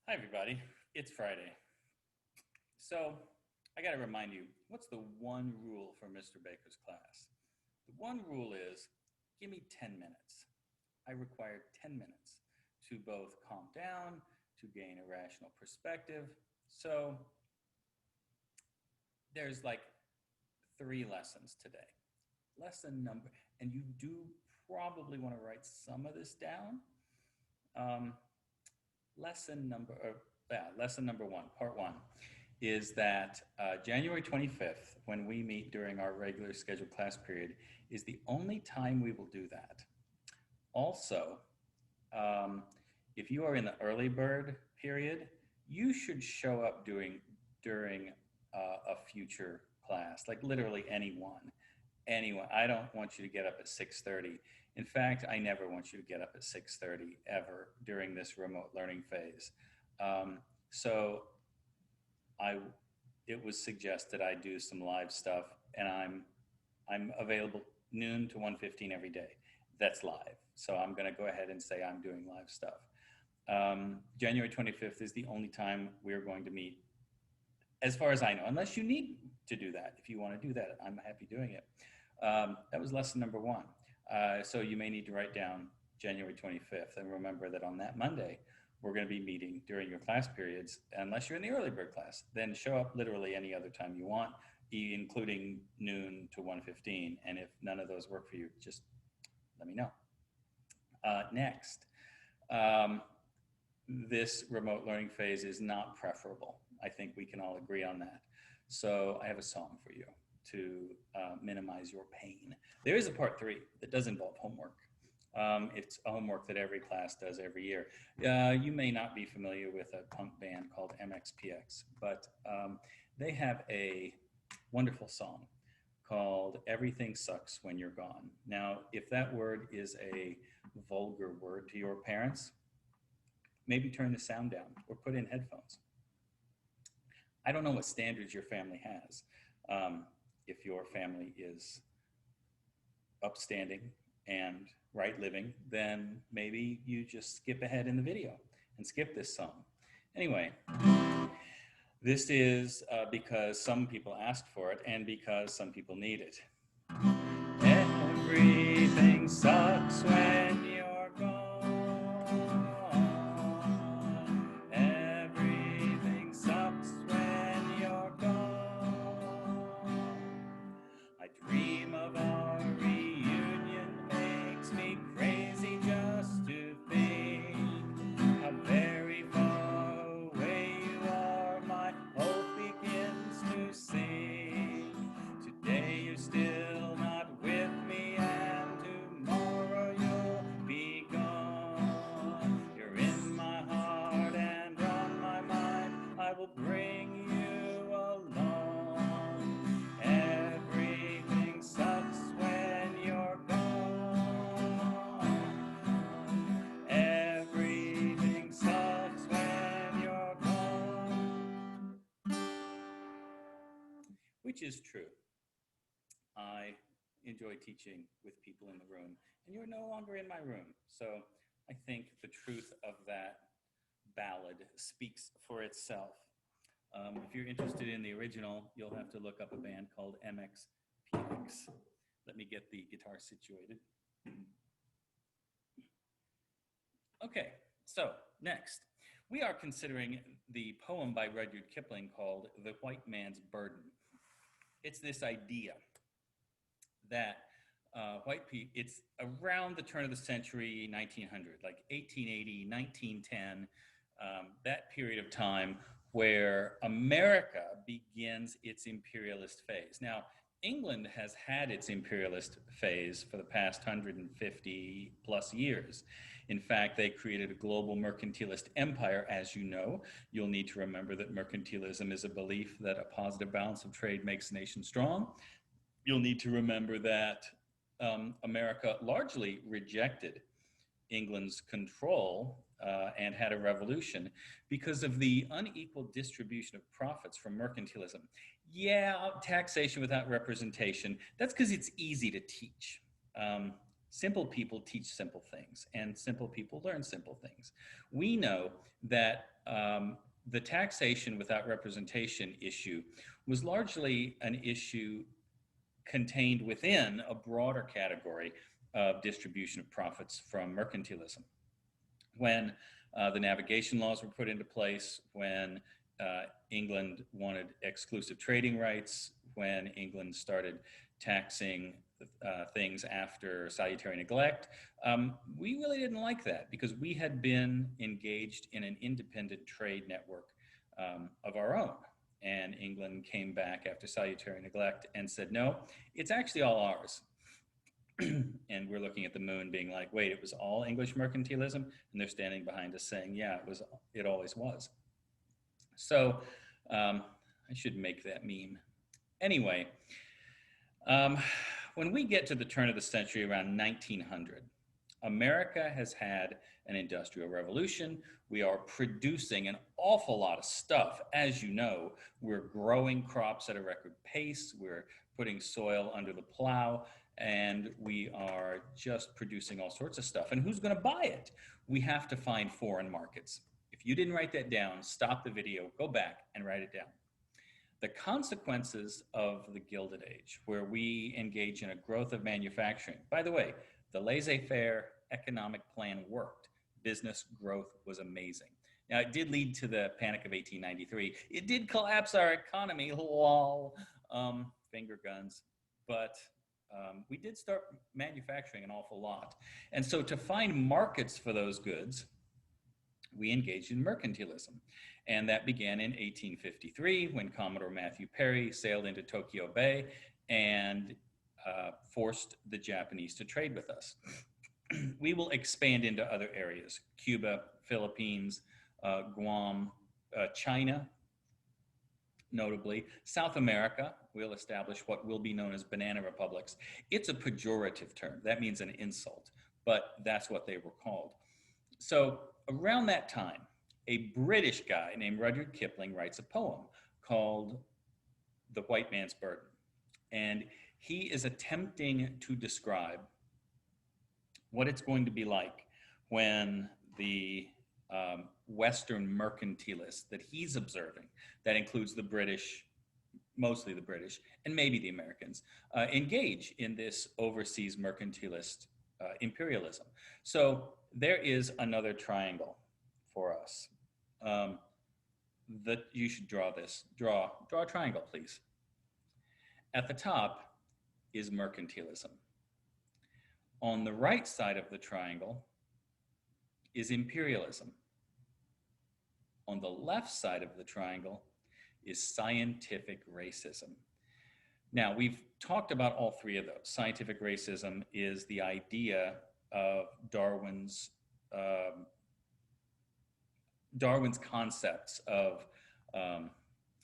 Hi, everybody. It's Friday. So I got to remind you, what's the one rule for Mr. Baker's class? The one rule is give me 10 minutes. I require 10 minutes to both calm down, to gain a rational perspective. So there's like 3 lessons today. Lesson number, and you do probably want to write some of this down. Um, lesson number, lesson number one, part one, is that January 25th, when we meet during our regular scheduled class period, is the only time we will do that. Also, if you are in the early bird period, you should show up during a future class, like literally anyone. Anyone. I don't want you to get up at 6:30. In fact, I never want you to get up at 6:30 ever during this remote learning phase. So I it was suggested I do some live stuff, and I'm available noon to 1:15 every day. That's live. So I'm going to go ahead and say I'm doing live stuff. January 25th is the only time we're going to meet, as far as I know, unless you need to do that. If you want to do that, I'm happy doing it. That was lesson number one. So you may need to write down January 25th and remember that on that Monday, we're going to be meeting during your class periods, unless you're in the early bird class. Then show up literally any other time you want, including noon to 1:15. And if none of those work for you, just let me know. Next, this remote learning phase is not preferable. I think we can all agree on that. So I have a song for you to minimize your pain. There is a part three that does involve homework. It's a homework that every class does every year. You may not be familiar with a punk band called MXPX, but they have a wonderful song called Everything Sucks When You're Gone. Now, if that word is a vulgar word to your parents, maybe turn the sound down or put in headphones. I don't know what standards your family has. If your family is upstanding and right living, then maybe you just skip ahead in the video and skip this song. Anyway, this is because some people asked for it and because some people need it. Everything sucks when you're gone. Everything sucks when you're gone. I dream of our reunion, makes me crazy just to think how very far away you are. My hope begins to sink. Today you're still not with me, and tomorrow you'll be gone. You're in my heart and on my mind. I will bring you along. Everything sucks when you're gone. Everything sucks when you're gone. Which is true. I enjoy teaching with people in the room, and you're no longer in my room. So I think the truth of that ballad speaks for itself. If you're interested in the original, you'll have to look up a band called MXPX. Let me get the guitar situated. Okay, so next, we are considering the poem by Rudyard Kipling called The White Man's Burden. It's this idea that white people, it's around the turn of the century, 1900, like 1880, 1910, that period of time where America begins its imperialist phase. Now, England has had its imperialist phase for the past 150 plus years. In fact, they created a global mercantilist empire. As you know, you'll need to remember that mercantilism is a belief that a positive balance of trade makes a nation strong. You'll need to remember that America largely rejected England's control and had a revolution because of the unequal distribution of profits from mercantilism. Yeah, taxation without representation, that's because it's easy to teach. Simple people teach simple things, and simple people learn simple things. We know that the taxation without representation issue was largely an issue contained within a broader category of distribution of profits from mercantilism. When the navigation laws were put into place, when England wanted exclusive trading rights, when England started taxing things after salutary neglect, we really didn't like that because we had been engaged in an independent trade network of our own. And England came back after salutary neglect and said, no, it's actually all ours. And we're looking at the moon being like, wait, it was all English mercantilism? And they're standing behind us saying, yeah, it always was. So I should make that meme. Anyway, when we get to the turn of the century around 1900, America has had an industrial revolution. We are producing an awful lot of stuff. As you know, we're growing crops at a record pace. We're putting soil under the plow, and we are just producing all sorts of stuff. And who's going to buy it? We have to find foreign markets. If you didn't write that down, stop the video, go back and write it down. The consequences of the Gilded Age, where we engage in a growth of manufacturing. By the way, the laissez-faire economic plan worked. Business growth was amazing. Now, it did lead to the Panic of 1893. It did collapse our economy, lol, finger guns. But we did start manufacturing an awful lot. And so to find markets for those goods, we engaged in mercantilism. And that began in 1853 when Commodore Matthew Perry sailed into Tokyo Bay and forced the Japanese to trade with us. We will expand into other areas: Cuba, Philippines, Guam, China, notably. South America, we'll establish what will be known as banana republics. It's a pejorative term. That means an insult, but that's what they were called. So around that time, a British guy named Rudyard Kipling writes a poem called The White Man's Burden. And he is attempting to describe what it's going to be like when the Western mercantilists that he's observing, that includes the British, mostly the British, and maybe the Americans, engage in this overseas mercantilist imperialism. So there is another triangle for us. That you should draw this. Draw a triangle, please. At the top is mercantilism. On the right side of the triangle is imperialism. On the left side of the triangle is scientific racism. Now, we've talked about all three of those. Scientific racism is the idea of Darwin's concepts of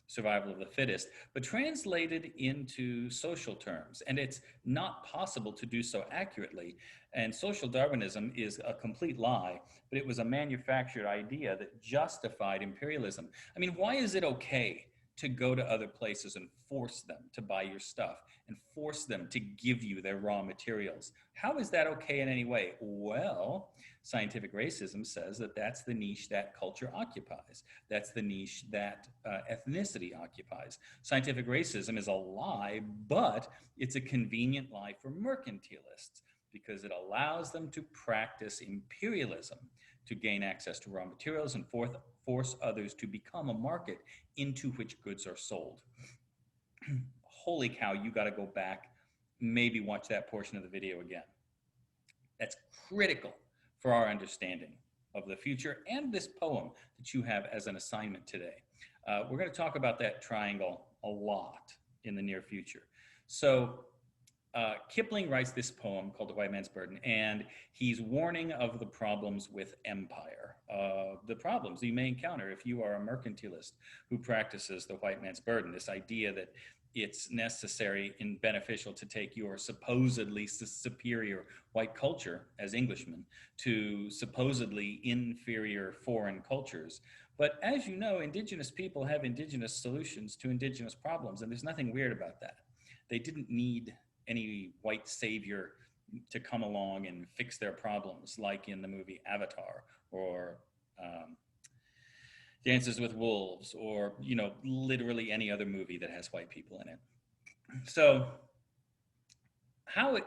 survival of the fittest, but translated into social terms. And it's not possible to do so accurately. And social Darwinism is a complete lie, but it was a manufactured idea that justified imperialism. I mean, why is it okay to go to other places and force them to buy your stuff and force them to give you their raw materials? How is that okay in any way? Well, scientific racism says that that's the niche that culture occupies. That's the niche that ethnicity occupies. Scientific racism is a lie, but it's a convenient lie for mercantilists because it allows them to practice imperialism to gain access to raw materials and force others to become a market into which goods are sold. Holy cow, you got to go back, maybe watch that portion of the video again. That's critical for our understanding of the future and this poem that you have as an assignment today. We're going to talk about that triangle a lot in the near future. So Kipling writes this poem called The White Man's Burden, and he's warning of the problems with empire, the problems you may encounter if you are a mercantilist who practices the white man's burden, this idea that it's necessary and beneficial to take your supposedly superior white culture as Englishmen to supposedly inferior foreign cultures. But as you know, indigenous people have indigenous solutions to indigenous problems, and there's nothing weird about that. They didn't need any white savior to come along and fix their problems, like in the movie Avatar, or Dances with Wolves, or literally any other movie that has white people in it. So how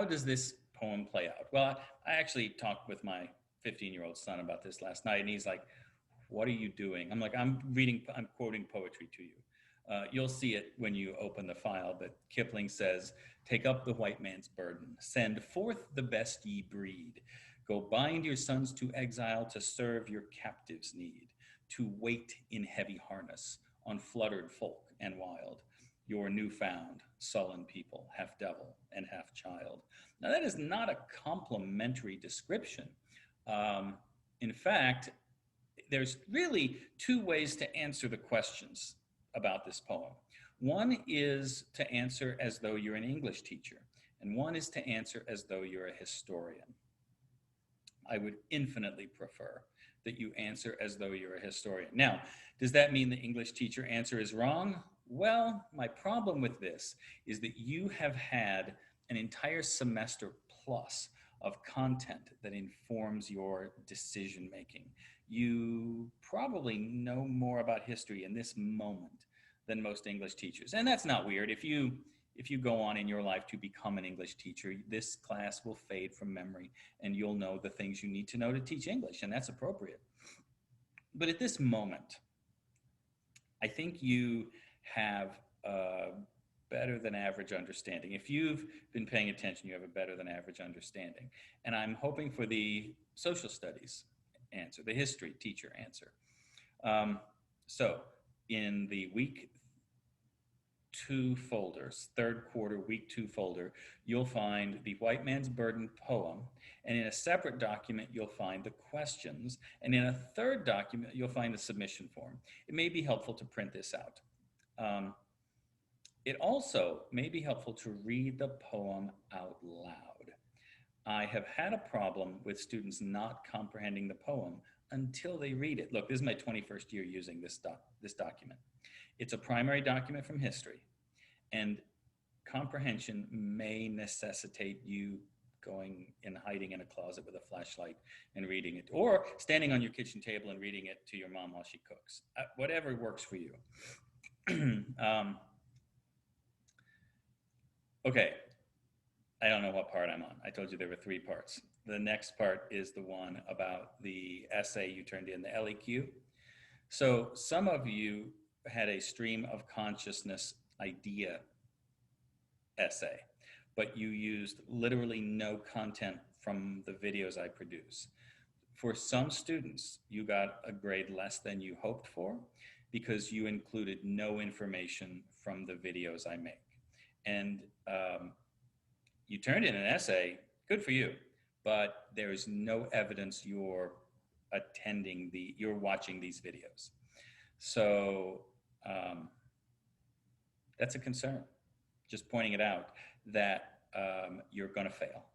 does this poem play out? Well, I actually talked with my 15-year-old son about this last night, and he's like, "What are you doing?" I'm like, I'm quoting poetry to you. You'll see it when you open the file, but Kipling says, "Take up the white man's burden, send forth the best ye breed. Go bind your sons to exile to serve your captives' need, to wait in heavy harness on fluttered folk and wild, your newfound sullen people, half devil and half child." Now, that is not a complimentary description. In fact, there's really two ways to answer the questions about this poem. One is to answer as though you're an English teacher, and one is to answer as though you're a historian. I would infinitely prefer that you answer as though you're a historian. Now, does that mean the English teacher answer is wrong? Well, my problem with this is that you have had an entire semester plus of content that informs your decision making. You probably know more about history in this moment than most English teachers. And that's not weird. If you go on in your life to become an English teacher, this class will fade from memory and you'll know the things you need to know to teach English, and that's appropriate. But at this moment, I think you have a better than average understanding. If you've been paying attention, you have a better than average understanding. And I'm hoping for the social studies answer, the history teacher answer. So in the week 2 folders, third quarter, week 2 folder, you'll find the White Man's Burden poem. And in a separate document, you'll find the questions. And in a third document, you'll find the submission form. It may be helpful to print this out. It also may be helpful to read the poem out loud. I have had a problem with students not comprehending the poem until they read it. Look, this is my 21st year using this document. It's a primary document from history, and comprehension may necessitate you going and hiding in a closet with a flashlight and reading it, or standing on your kitchen table and reading it to your mom while she cooks. Whatever works for you. Okay, I don't know what part I'm on. I told you there were 3 parts. The next part is the one about the essay you turned in, the LEQ. So some of you had a stream of consciousness idea essay, but you used literally no content from the videos I produce. For some students, you got a grade less than you hoped for because you included no information from the videos I make. And you turned in an essay, good for you, but there is no evidence you're watching these videos. So that's a concern. Just pointing it out that you're going to fail.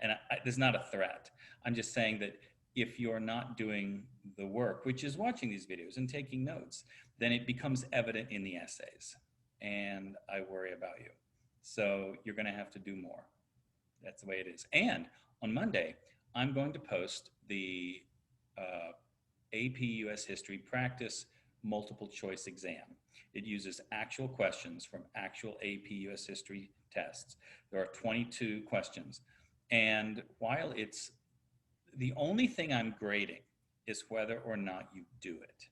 And there's not a threat. I'm just saying that if you're not doing the work, which is watching these videos and taking notes, then it becomes evident in the essays. And I worry about you. So you're going to have to do more. That's the way it is. And on Monday, I'm going to post the AP US History Practice Multiple Choice Exam. It uses actual questions from actual AP US History tests. There are 22 questions. And while it's the only thing I'm grading is whether or not you do it.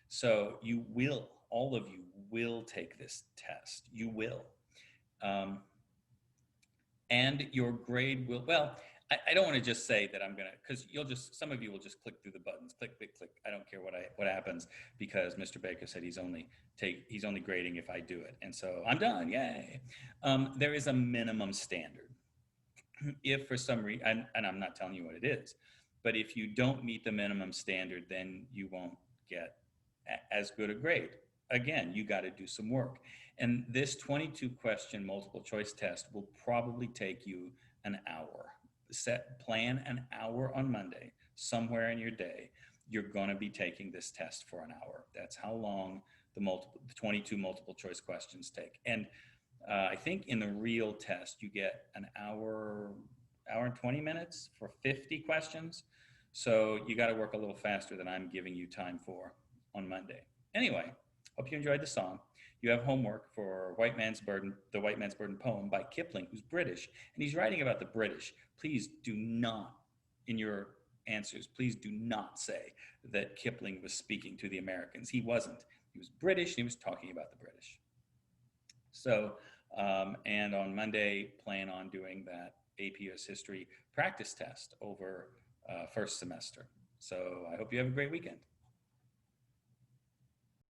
So you will, all of you will take this test. You will. And your grade will, well, I don't want to just say that I'm going to, because some of you will just click through the buttons, click, click, click. I don't care what happens, because Mr. Baker said he's only grading if I do it. And so I'm done, yay. There is a minimum standard. If for some reason, and I'm not telling you what it is, but if you don't meet the minimum standard, then you won't get as good a grade. Again, you got to do some work. And this 22 question multiple choice test will probably take you an hour. Plan an hour on Monday, somewhere in your day. You're going to be taking this test for an hour. That's how long the 22 multiple choice questions take. And I think in the real test, you get an hour and 20 minutes for 50 questions. So you got to work a little faster than I'm giving you time for on Monday. Anyway, hope you enjoyed the song. You have homework for White Man's Burden, the White Man's Burden poem by Kipling, who's British, and he's writing about the British. Please do not, in your answers, please do not say that Kipling was speaking to the Americans. He wasn't. He was British, and he was talking about the British. So, and on Monday, plan on doing that AP US History practice test over first semester. So I hope you have a great weekend.